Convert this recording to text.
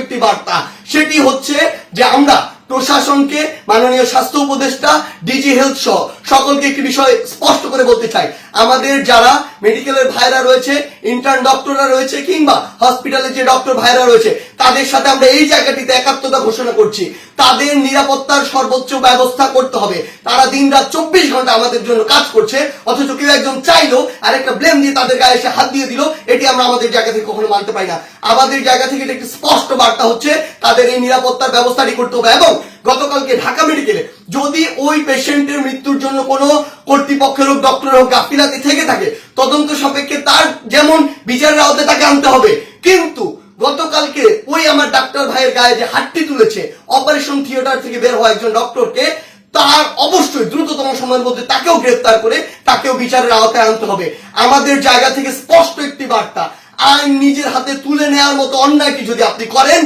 একটি বার্তা, সেটি হচ্ছে যে আমরা প্রশাসনকে, মাননীয় স্বাস্থ্য উপদেষ্টা, ডিজি হেলথ সহ সকলকে একটি বিষয় স্পষ্ট করে বলতে চাই, আমাদের যারা মেডিকেলের ভাইরা রয়েছে, ইন্টার্ন ডক্টররা রয়েছে, কিংবা হসপিটালে যে ডক্টর ভাইরা রয়েছে, তাদের সাথে আমরা এই জায়গাটিতে একাত্মতা ঘোষণা করছি। তাদের নিরাপত্তার সর্বোচ্চ ব্যবস্থা করতে হবে। তারা দিনরাত 24 ঘন্টা আমাদের জন্য কাজ করছে, অথচ কেউ একজন চাইলো আর একটা ব্লেম দিয়ে তাদের গায়ে এসে হাত দিয়ে দিল, এটি আমরা আমাদের জায়গা থেকে কখনো মানতে পারি না। আমাদের জায়গা থেকে এটা একটি স্পষ্ট বার্তা হচ্ছে, তাদের এই নিরাপত্তার ব্যবস্থাটি করতে হবে। এবং গতকালকে ঢাকা মেডিকেলে যদি ওই পেশেন্টের মৃত্যুর জন্য কোনো কর্তৃপক্ষের হোক, ডক্টর হোক গাফিলাতি থেকে থাকে, তদন্ত সাপেক্ষে তার যেমন বিচারের আওতায় তাকে আনতে হবে। কিন্তু গতকালকে ওই আমার ডাক্তার ভাইয়ের গায়ে যে হাতটি তুলেছে, অপারেশন থিয়েটার থেকে বের হওয়া একজন ডক্টরকে, তার অবশ্যই দ্রুততম সময়ের মধ্যে তাকেও গ্রেফতার করে তাকেও বিচারের আওতায় আনতে হবে। আমাদের জায়গা থেকে স্পষ্ট একটি বার্তা, আইন নিজের হাতে তুলে নেওয়ার মতো অন্যায়টি যদি আপনি করেন,